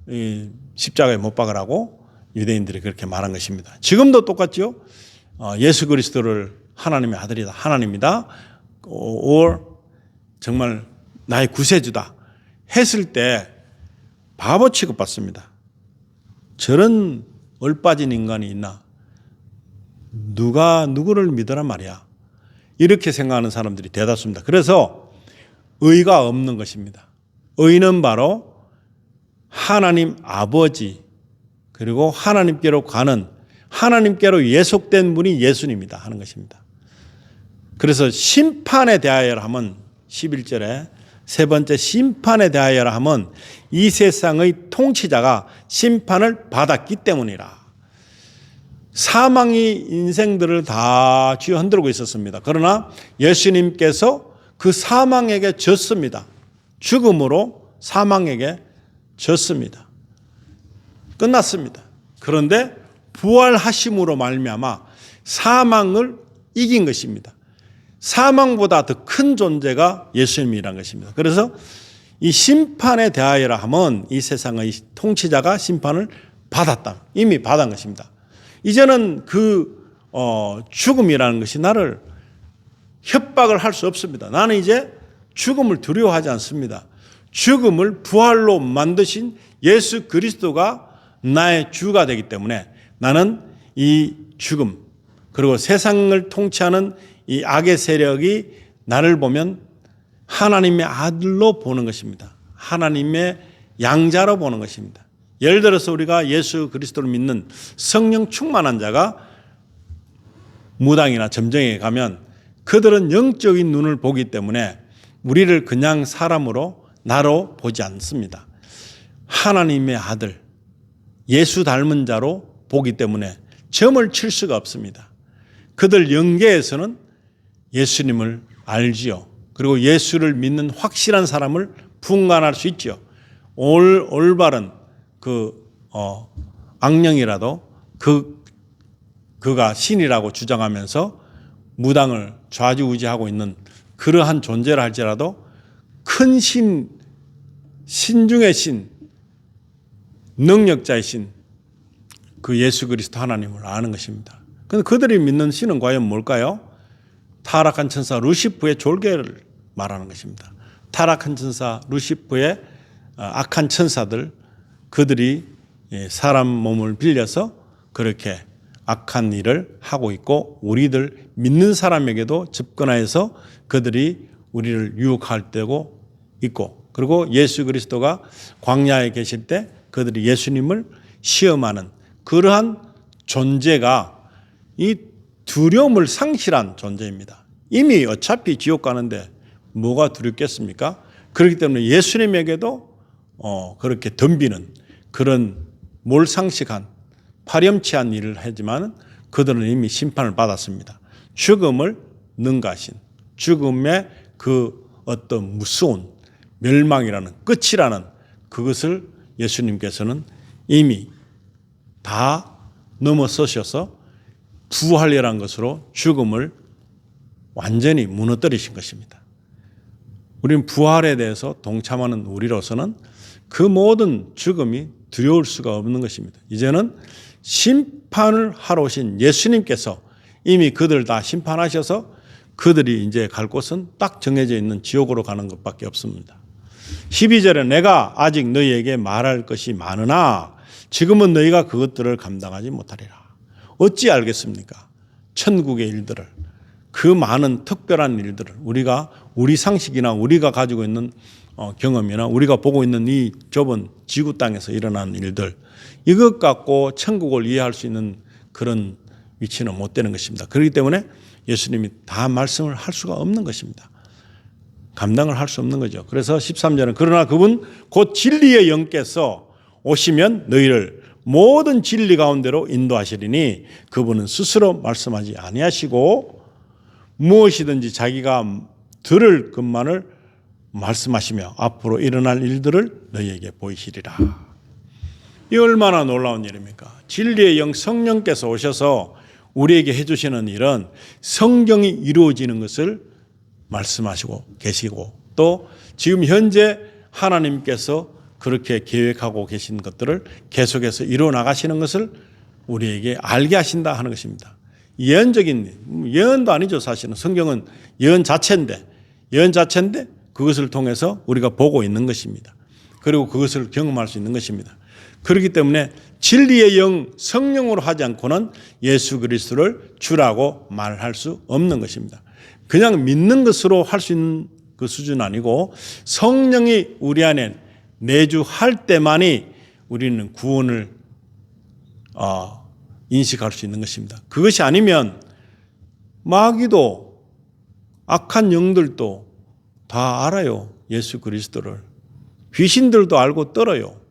이 십자가에 못 박으라고 유대인들이 그렇게 말한 것입니다. 지금도 똑같죠. 예수 그리스도를 하나님의 아들이다, 하나님이다, 정말 나의 구세주다 했을 때 바보 취급받습니다. 저런 얼빠진 인간이 있나? 누가 누구를 믿으란 말이야? 이렇게 생각하는 사람들이 대다수입니다. 그래서 의가 없는 것입니다. 의는 바로 하나님 아버지 그리고 하나님께로 가는 하나님께로 예속된 분이 예수님이다 하는 것입니다. 그래서 심판에 대하여라 하면 11절에 세 번째 심판에 대하여라 하면 이 세상의 통치자가 심판을 받았기 때문이라. 사망이 인생들을 다 쥐어 흔들고 있었습니다. 그러나 예수님께서 그 사망에게 졌습니다. 죽음으로 사망에게 졌습니다. 끝났습니다. 그런데 부활하심으로 말미암아 사망을 이긴 것입니다. 사망보다 더 큰 존재가 예수님이라는 것입니다. 그래서 이 심판에 대하여라 하면 이 세상의 통치자가 심판을 받았다. 이미 받은 것입니다. 이제는 그 죽음이라는 것이 나를 협박을 할 수 없습니다. 나는 이제 죽음을 두려워하지 않습니다. 죽음을 부활로 만드신 예수 그리스도가 나의 주가 되기 때문에 나는 이 죽음 그리고 세상을 통치하는 이 악의 세력이 나를 보면 하나님의 아들로 보는 것입니다. 하나님의 양자로 보는 것입니다. 예를 들어서 우리가 예수 그리스도를 믿는 성령 충만한 자가 무당이나 점정에 가면 그들은 영적인 눈을 보기 때문에 우리를 그냥 사람으로 나로 보지 않습니다. 하나님의 아들, 예수 닮은 자로 보기 때문에 점을 칠 수가 없습니다. 그들 영계에서는 예수님을 알지요. 그리고 예수를 믿는 확실한 사람을 분간할 수 있죠. 올바른 악령이라도 그가 신이라고 주장하면서 무당을 좌지우지하고 있는 그러한 존재라 할지라도 큰 신 중의 신, 능력자의 신, 그 예수 그리스도 하나님을 아는 것입니다. 그런데 그들이 믿는 신은 과연 뭘까요? 타락한 천사 루시프의 졸개를 말하는 것입니다. 타락한 천사 루시프의 악한 천사들, 그들이 사람 몸을 빌려서 그렇게 악한 일을 하고 있고 우리들 믿는 사람에게도 접근하여서 그들이 우리를 유혹할 때고 있고, 그리고 예수 그리스도가 광야에 계실 때 그들이 예수님을 시험하는 그러한 존재가 이 두려움을 상실한 존재입니다. 이미 어차피 지옥 가는데 뭐가 두렵겠습니까? 그렇기 때문에 예수님에게도 그렇게 덤비는 그런 몰상식한 파렴치한 일을 하지만 그들은 이미 심판을 받았습니다. 죽음을 능가하신, 죽음의 그 어떤 무서운 멸망이라는, 끝이라는 그것을 예수님께서는 이미 다 넘어서셔서 부활이라는 것으로 죽음을 완전히 무너뜨리신 것입니다. 우리는 부활에 대해서 동참하는 우리로서는 그 모든 죽음이 두려울 수가 없는 것입니다. 이제는 심판을 하러 오신 예수님께서 이미 그들 다 심판하셔서 그들이 이제 갈 곳은 딱 정해져 있는 지옥으로 가는 것밖에 없습니다. 12절에 내가 아직 너희에게 말할 것이 많으나 지금은 너희가 그것들을 감당하지 못하리라. 어찌 알겠습니까? 천국의 일들을, 그 많은 특별한 일들을 우리가 우리 상식이나 우리가 가지고 있는 경험이나 우리가 보고 있는 이 좁은 지구 땅에서 일어나는 일들, 이것 갖고 천국을 이해할 수 있는 그런 위치는 못 되는 것입니다. 그렇기 때문에 예수님이 다 말씀을 할 수가 없는 것입니다. 감당을 할 수 없는 거죠. 그래서 13절은 그러나 그분 곧 진리의 영께서 오시면 너희를 모든 진리 가운데로 인도하시리니 그분은 스스로 말씀하지 아니하시고 무엇이든지 자기가 들을 것만을 말씀하시며 앞으로 일어날 일들을 너희에게 보이시리라. 이 얼마나 놀라운 일입니까? 진리의 영 성령께서 오셔서 우리에게 해주시는 일은 성경이 이루어지는 것을 말씀하시고 계시고 또 지금 현재 하나님께서 그렇게 계획하고 계신 것들을 계속해서 이루어 나가시는 것을 우리에게 알게 하신다 하는 것입니다. 예언적인, 예언도 아니죠. 사실은 성경은 예언 자체인데 그것을 통해서 우리가 보고 있는 것입니다. 그리고 그것을 경험할 수 있는 것입니다. 그렇기 때문에 진리의 영 성령으로 하지 않고는 예수 그리스도를 주라고 말할 수 없는 것입니다. 그냥 믿는 것으로 할 수 있는 그 수준 아니고 성령이 우리 안에 내주할 때만이 우리는 구원을 인식할 수 있는 것입니다. 그것이 아니면 마귀도 악한 영들도 다 알아요. 예수 그리스도를. 귀신들도 알고 떨어요.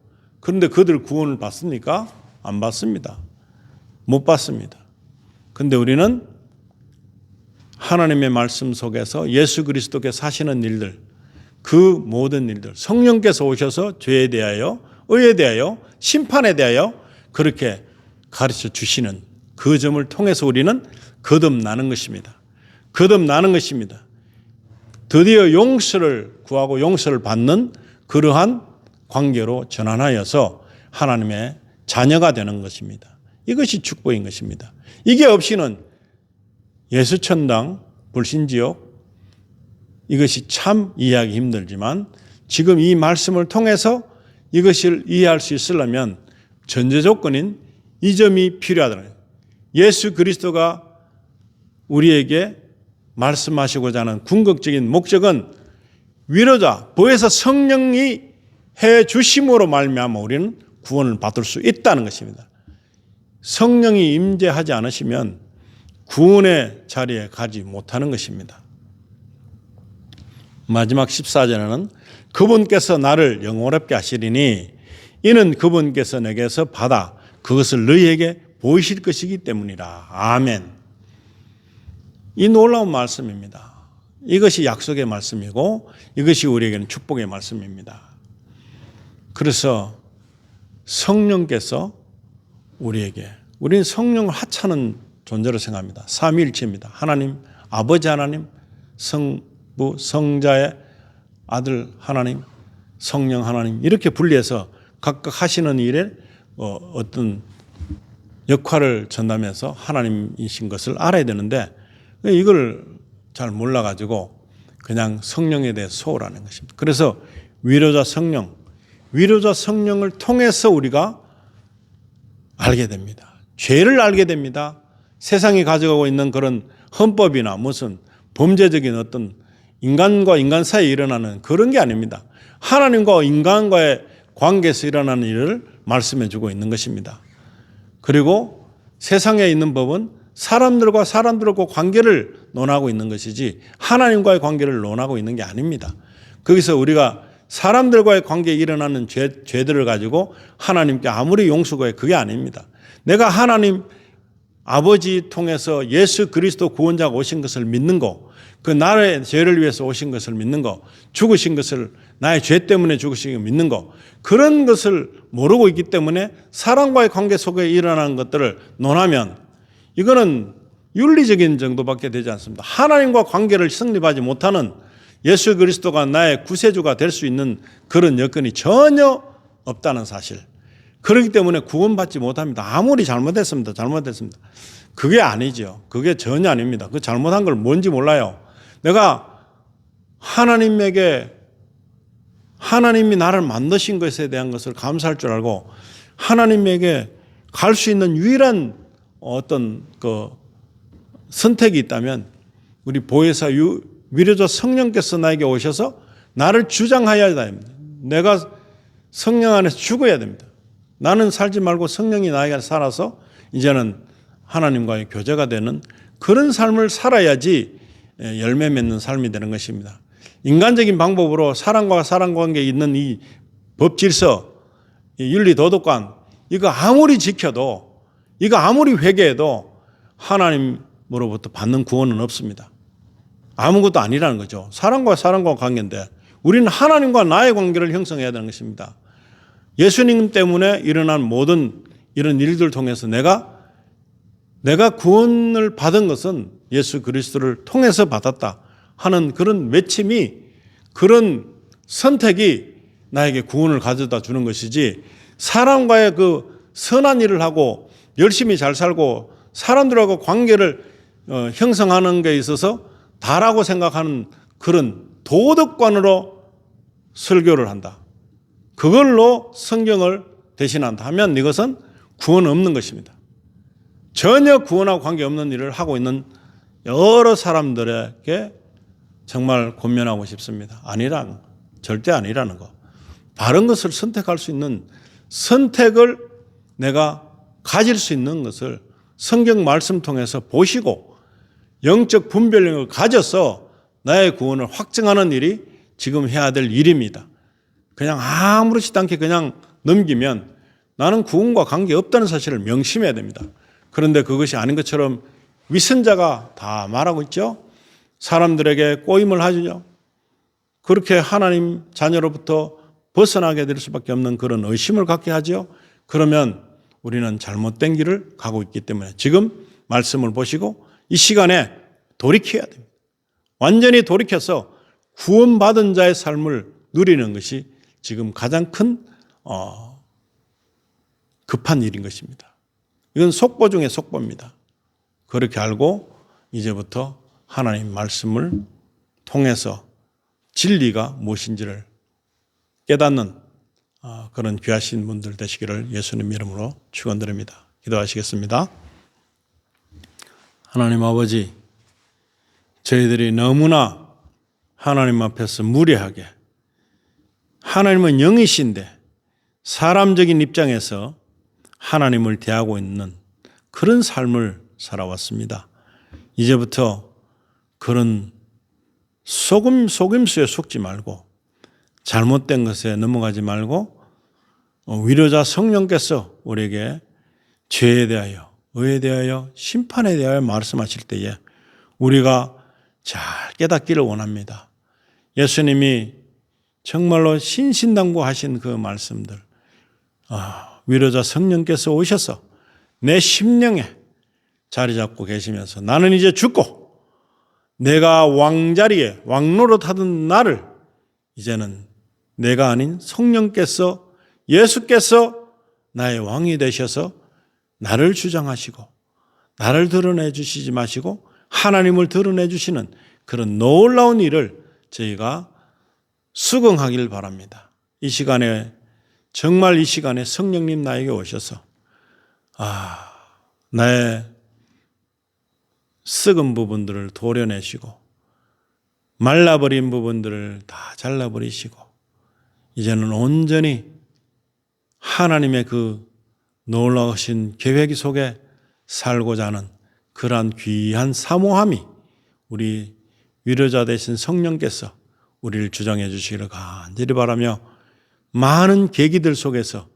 그런데 그들 구원을 받습니까? 안 받습니다. 못 받습니다. 그런데 우리는 하나님의 말씀 속에서 예수 그리스도께서 하시는 일들, 그 모든 일들, 성령께서 오셔서 죄에 대하여, 의에 대하여, 심판에 대하여 그렇게 가르쳐 주시는 그 점을 통해서 우리는 거듭나는 것입니다. 거듭나는 것입니다. 드디어 용서를 구하고 용서를 받는 그러한 관계로 전환하여서 하나님의 자녀가 되는 것입니다. 이것이 축복인 것입니다. 이게 없이는 예수천당, 불신지옥, 이것이 참 이해하기 힘들지만 지금 이 말씀을 통해서 이것을 이해할 수 있으려면 전제 조건인 이 점이 필요하다는 거예요. 예수 그리스도가 우리에게 말씀하시고자 하는 궁극적인 목적은 위로자, 보혜사 성령이 해 주심으로 말미암아 우리는 구원을 받을 수 있다는 것입니다. 성령이 임재하지 않으시면 구원의 자리에 가지 못하는 것입니다. 마지막 14절에는 그분께서 나를 영원롭게 하시리니 이는 그분께서 내게서 받아 그것을 너희에게 보이실 것이기 때문이라. 아멘. 이 놀라운 말씀입니다. 이것이 약속의 말씀이고 이것이 우리에게는 축복의 말씀입니다. 그래서 성령께서 우리는 성령을 하찮은 존재로 생각합니다. 삼위일체입니다. 하나님, 아버지 하나님, 성부, 성자의 아들 하나님, 성령 하나님 이렇게 분리해서 각각 하시는 일에 어떤 역할을 전담해서 하나님이신 것을 알아야 되는데 이걸 잘 몰라가지고 그냥 성령에 대해 소홀하는 것입니다. 그래서 위로자 성령을 통해서 우리가 알게 됩니다. 죄를 알게 됩니다. 세상이 가져가고 있는 그런 헌법이나 무슨 범죄적인 어떤 인간과 인간 사이에 일어나는 그런 게 아닙니다. 하나님과 인간과의 관계에서 일어나는 일을 말씀해 주고 있는 것입니다. 그리고 세상에 있는 법은 사람들과 관계를 논하고 있는 것이지 하나님과의 관계를 논하고 있는 게 아닙니다. 거기서 우리가 사람들과의 관계에 일어나는 죄들을 가지고 하나님께 아무리 용서구해 그게 아닙니다. 내가 하나님 아버지 통해서 예수 그리스도 구원자가 오신 것을 믿는 거, 그 나의 죄를 위해서 오신 것을 믿는 거, 죽으신 것을 나의 죄 때문에 죽으신 것을 믿는 거, 그런 것을 모르고 있기 때문에 사람과의 관계 속에 일어나는 것들을 논하면 이거는 윤리적인 정도밖에 되지 않습니다. 하나님과 관계를 성립하지 못하는 예수 그리스도가 나의 구세주가 될 수 있는 그런 여건이 전혀 없다는 사실. 그렇기 때문에 구원받지 못합니다. 아무리 잘못했습니다. 그게 아니죠. 그게 전혀 아닙니다. 그 잘못한 걸 뭔지 몰라요. 내가 하나님이 나를 만드신 것에 대한 것을 감사할 줄 알고 하나님에게 갈 수 있는 유일한 어떤 그 선택이 있다면 우리 보혜사 위로자 성령께서 나에게 오셔서 나를 주장하여야 됩니다. 내가 성령 안에서 죽어야 됩니다. 나는 살지 말고 성령이 나에게 살아서 이제는 하나님과의 교제가 되는 그런 삶을 살아야지 열매 맺는 삶이 되는 것입니다. 인간적인 방법으로 사람과 사람 관계에 있는 이 법 질서, 이 윤리 도덕관 이거 아무리 지켜도 이거 아무리 회개해도 하나님으로부터 받는 구원은 없습니다. 아무것도 아니라는 거죠. 사람과 관계인데 우리는 하나님과 나의 관계를 형성해야 되는 것입니다. 예수님 때문에 일어난 모든 이런 일들 통해서 내가 구원을 받은 것은 예수 그리스도를 통해서 받았다 하는 그런 외침이 그런 선택이 나에게 구원을 가져다 주는 것이지 사람과의 그 선한 일을 하고 열심히 잘 살고 사람들하고 관계를 형성하는 데 있어서 다라고 생각하는 그런 도덕관으로 설교를 한다. 그걸로 성경을 대신한다 하면 이것은 구원 없는 것입니다. 전혀 구원하고 관계없는 일을 하고 있는 여러 사람들에게 정말 권면하고 싶습니다. 절대 아니라는 거. 바른 것을 선택할 수 있는 선택을 내가 가질 수 있는 것을 성경 말씀 통해서 보시고 영적 분별력을 가져서 나의 구원을 확증하는 일이 지금 해야 될 일입니다. 그냥 아무렇지도 않게 그냥 넘기면 나는 구원과 관계없다는 사실을 명심해야 됩니다. 그런데 그것이 아닌 것처럼 위선자가 다 말하고 있죠. 사람들에게 꼬임을 하죠. 그렇게 하나님 자녀로부터 벗어나게 될 수밖에 없는 그런 의심을 갖게 하죠. 그러면 우리는 잘못된 길을 가고 있기 때문에 지금 말씀을 보시고 이 시간에 돌이켜야 됩니다. 완전히 돌이켜서 구원받은 자의 삶을 누리는 것이 지금 가장 큰 급한 일인 것입니다. 이건 속보 중에 속보입니다. 그렇게 알고 이제부터 하나님 말씀을 통해서 진리가 무엇인지를 깨닫는 그런 귀하신 분들 되시기를 예수님 이름으로 축원드립니다. 기도하시겠습니다. 하나님 아버지, 저희들이 너무나 하나님 앞에서 무례하게, 하나님은 영이신데 사람적인 입장에서 하나님을 대하고 있는 그런 삶을 살아왔습니다. 이제부터 그런 속임수에 속지 말고 잘못된 것에 넘어가지 말고 위로자 성령께서 우리에게 죄에 대하여, 의에 대하여, 심판에 대하여 말씀하실 때에 우리가 잘 깨닫기를 원합니다. 예수님이 정말로 신신당부하신 그 말씀들, 위로자 성령께서 오셔서 내 심령에 자리 잡고 계시면서 나는 이제 죽고 내가 왕자리에 왕노릇하던 나를 이제는 내가 아닌 성령께서, 예수께서 나의 왕이 되셔서 나를 주장하시고 나를 드러내 주시지 마시고 하나님을 드러내 주시는 그런 놀라운 일을 저희가 수긍하길 바랍니다. 이 시간에, 정말 이 시간에 성령님 나에게 오셔서 나의 썩은 부분들을 도려내시고 말라버린 부분들을 다 잘라버리시고 이제는 온전히 하나님의 그 놀라우신 계획 속에 살고자 하는 그러한 귀한 사모함이 우리 위로자 되신 성령께서 우리를 주장해 주시기를 간절히 바라며 많은 계기들 속에서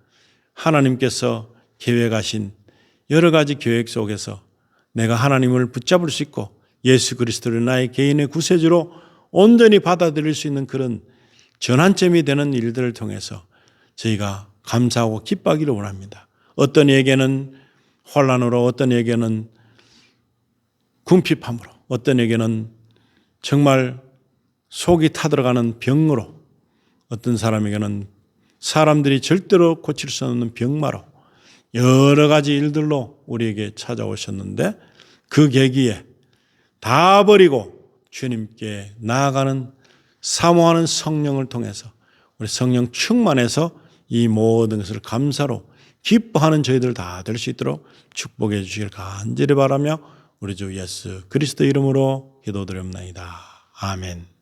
하나님께서 계획하신 여러 가지 계획 속에서 내가 하나님을 붙잡을 수 있고 예수 그리스도를 나의 개인의 구세주로 온전히 받아들일 수 있는 그런 전환점이 되는 일들을 통해서 저희가 감사하고 기뻐하기를 원합니다. 어떤 이에게는 혼란으로, 어떤 이에게는 궁핍함으로, 어떤 이에게는 정말 속이 타들어가는 병으로, 어떤 사람에게는 사람들이 절대로 고칠 수 없는 병마로 여러 가지 일들로 우리에게 찾아오셨는데 그 계기에 다 버리고 주님께 나아가는 사모하는 성령을 통해서 우리 성령 충만해서 이 모든 것을 감사로 기뻐하는 저희들 다 될 수 있도록 축복해 주시길 간절히 바라며 우리 주 예수 그리스도 이름으로 기도드립니다. 아멘.